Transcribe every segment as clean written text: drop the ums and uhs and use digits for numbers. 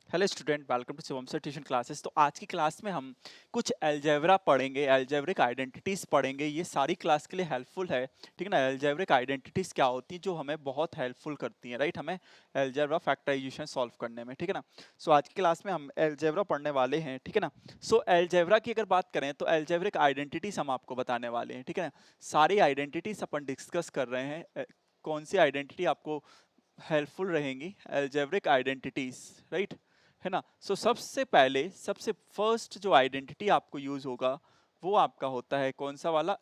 Hello student, welcome to Shivam sir tuition classes. तो आज की क्लास में हम कुछ अलजेब्रा पढ़ेंगे, अलजेब्रिक आइडेंटिटीज पढ़ेंगे। ये सारी क्लास के लिए हेल्पफुल है, ठीक है ना। अलजेब्रिक आइडेंटिटीज क्या होती है जो हमें बहुत हेल्पफुल करती हैं, राइट, हमें अलजेब्रा फैक्टराइजेशन सॉल्व करने में, ठीक है ना। सो आज की क्लास में हम अलजेब्रा पढ़ने वाले हैं, ठीक है ना। सो अलजेब्रा की अगर बात करें तो अलजेब्रिक आइडेंटिटीज हम आपको बताने वाले हैं, ठीक है ना। सारी आइडेंटिटीज अपन डिस्कस कर रहे हैं। कौन सी आइडेंटिटी आपको हेल्पफुल रहेंगी? अलजेब्रिक आइडेंटिटीज, राइट, है ना। सो सबसे पहले सबसे फर्स्ट जो आइडेंटिटी आपको यूज होगा वो आपका होता है कौन सा वाला?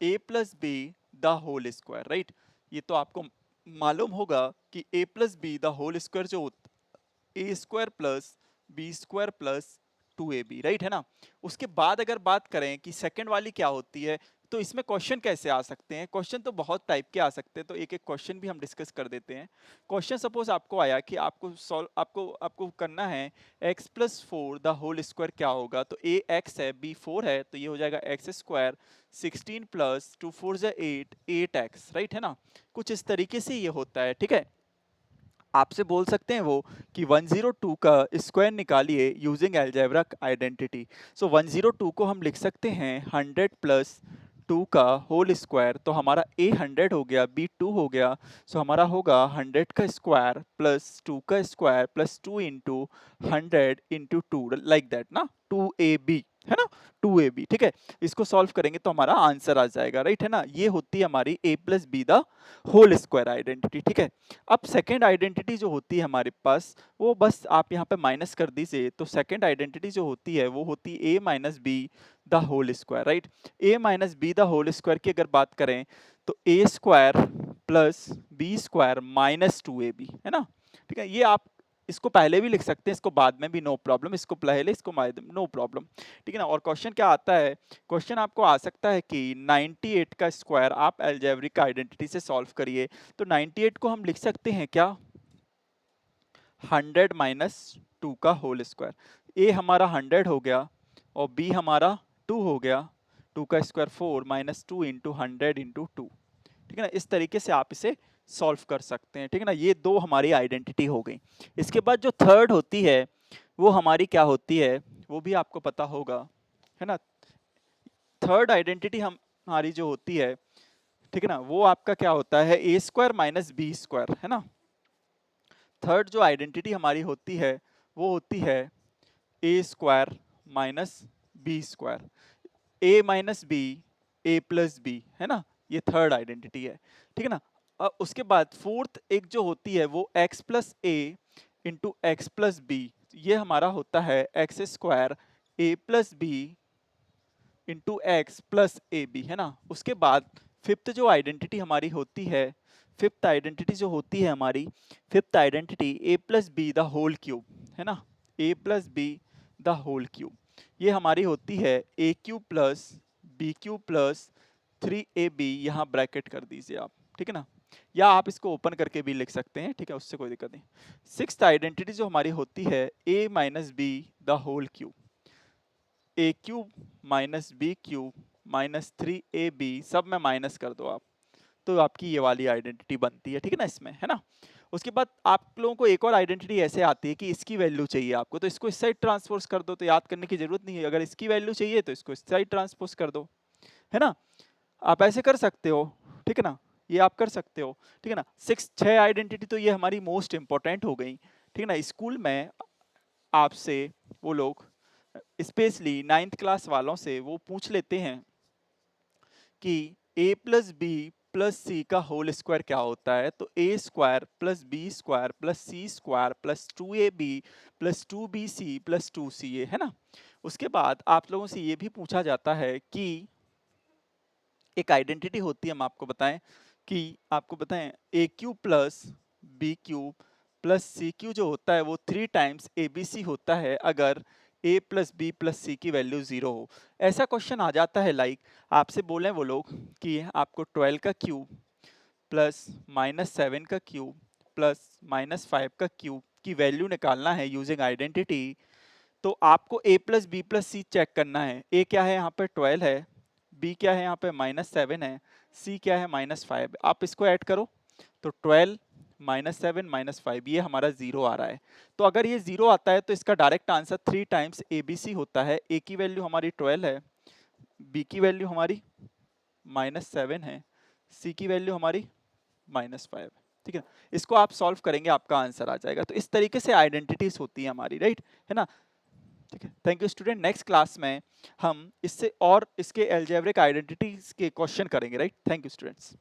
A plus B the whole square, right. ये तो आपको मालूम होगा कि A plus B the whole square जो A square plus B square plus 2ab, right, है ना। उसके बाद अगर बात करें कि सेकंड वाली क्या होती है, तो इसमें क्वेश्चन कैसे आ सकते हैं? क्वेश्चन तो बहुत टाइप के आ सकते हैं, तो एक एक क्वेश्चन भी हम डिस्कस कर देते हैं। क्वेश्चन सपोज आपको आया कि आपको सॉल्व आपको आपको करना है x plus four the whole square क्या होगा। तो ए एक्स है, बी फोर है, तो ये हो जाएगा X square 16 plus two four ज एट, 8x, राइट, है ना। कुछ इस तरीके से ये होता है, ठीक है। आपसे बोल सकते हैं वो कि 102 का स्क्वायर निकालिए यूजिंग अलजेब्रा आइडेंटिटी। सो 102 को हम लिख सकते हैं 100 प्लस 2 का होल स्क्वायर, तो हमारा a 100 हो गया, b 2 हो गया। सो हमारा होगा 100 का स्क्वायर प्लस 2 का square plus 2 into 100 into 2, like that ना, 2ab, है ना, 2ab, ठीक है। इसको सॉल्व करेंगे तो हमारा आंसर आ जाएगा, राइट, है ना। ये होती है हमारी a plus B the whole square identity, ठीक है। अब सेकेंड आइडेंटिटी जो होती है हमारे पास, वो बस आप यहाँ पे माइनस कर दीजिए, तो सेकेंड आइडेंटिटी जो होती है वो होती है A minus B the whole square, right. A minus B the whole square की अगर बात करें तो A square plus B square minus 2ab, है ना, ठीक है। ये आप इसको पहले भी लिख सकते हैं, इसको बाद में भी, नो प्रॉब्लम, इसको पहले इसको नो प्रॉब्लम, ठीक है ना। और क्वेश्चन क्या आता है? क्वेश्चन आपको आ सकता है कि 98 का स्क्वायर आप अलजेब्रिक आइडेंटिटी से सॉल्व करिए। तो 98 को हम लिख सकते हैं क्या? 100 माइनस 2 का होल स्क्वायर। ए हमारा 100 हो गया और बी हमारा 2 हो गया। 2 का स्क्वायर 4 माइनस 2 इंटू 100 इंटू 2, ठीक है ना। इस तरीके से आप इसे सॉल्व कर सकते हैं, ठीक है ना। ये दो हमारी आइडेंटिटी हो गई। इसके बाद जो थर्ड होती है वो हमारी क्या होती है, वो भी आपको पता होगा, है ना। थर्ड आइडेंटिटी हम हमारी जो होती है, ठीक है ना, वो आपका क्या होता है? ए स्क्वायर माइनस बी स्क्वायर, है ना। थर्ड जो आइडेंटिटी हमारी होती है वो होती है ए स्क्वायर माइनस बी स्क्वायर, ए माइनस बी, ए प्लस बी, है ना। ये थर्ड आइडेंटिटी है, ठीक है ना। उसके बाद फोर्थ एक जो होती है वो X plus A into X plus B, ये हमारा होता है X square A plus B into X plus A B, है ना। उसके बाद फिफ्थ जो आइडेंटिटी हमारी होती है, फिफ्थ आइडेंटिटी जो होती है हमारी, fifth identity A plus B the whole cube, है ना, A plus B the whole cube. ये हमारी होती है A cube plus B cube plus 3ab, यहाँ ब्रैकेट कर दीजिए आप, ठीक है ना। या आप इसको ओपन करके भी लिख सकते हैं, ठीक है, उससे कोई दिक्कत नहीं। सिक्स्थ आइडेंटिटी जो हमारी होती है A minus B the whole cube, A cube minus B cube minus 3ab, सब में माइनस कर दो आप, तो आपकी ये वाली आइडेंटिटी बनती है, ठीक है ना, इसमें, है ना। उसके बाद आप लोगों को एक और आइडेंटिटी ऐसे आती है कि इसकी वैल्यू चाहिए आपको, तो इसको इस साइड ट्रांसपोज कर दो, तो याद करने की जरूरत नहीं है। अगर इसकी वैल्यू चाहिए तो इसको इस साइड ट्रांसपोज कर दो, है ना। आप ऐसे कर सकते हो, ठीक है ना, ये आप कर सकते हो, ठीक है ना। छह आइडेंटिटी तो ये हमारी मोस्ट इंपॉर्टेंट हो गई, ठीक है ना। स्कूल में आपसे वो लोग स्पेशली नाइन्थ क्लास वालों से वो पूछ लेते हैं कि a plus B plus C का होल स्क्वायर क्या होता है। तो A square plus B square plus C square plus 2ab plus 2bc plus 2ca, है ना। उसके बाद आप लोगों से ये भी पूछा जाता है कि एक आइडेंटिटी होती है, हम आपको बताएं कि आपको बताएं A Q plus B Q plus C Q जो होता है वो 3 टाइम्स ए बी सी होता है अगर ए प्लस बी प्लस सी की वैल्यू 0 हो। ऐसा क्वेश्चन आ जाता है, लाइक आपसे बोले वो लोग कि आपको 12 का क्यूब प्लस माइनस 7 का क्यूब प्लस माइनस 5 का क्यूब की वैल्यू निकालना है यूजिंग आइडेंटिटी। तो आपको a plus B plus C check करना है। a क्या है यहाँ पे 12 है, b क्या है यहाँ पे माइनस 7 है, c क्या है माइनस 5। आप इसको ऐड करो तो 12 -7 -5, ये हमारा 0 आ रहा है। तो अगर ये 0 आता है तो इसका डायरेक्ट आंसर 3 टाइम्स ABC होता है। A की वैल्यू हमारी 12 है, B की वैल्यू हमारी -7 है, C की वैल्यू हमारी -5, ठीक है। इसको आप सॉल्व करेंगे, आपका आंसर आ जाएगा। तो इस तरीके से आइडेंटिटीज होती है हमारी, राइट, है ना। ठीक है, thank you student. Next class में हम इससे और इसके एल्जेब्रिक आइडेंटिटीज के क्वेश्चन करेंगे, राइट। Thank you students.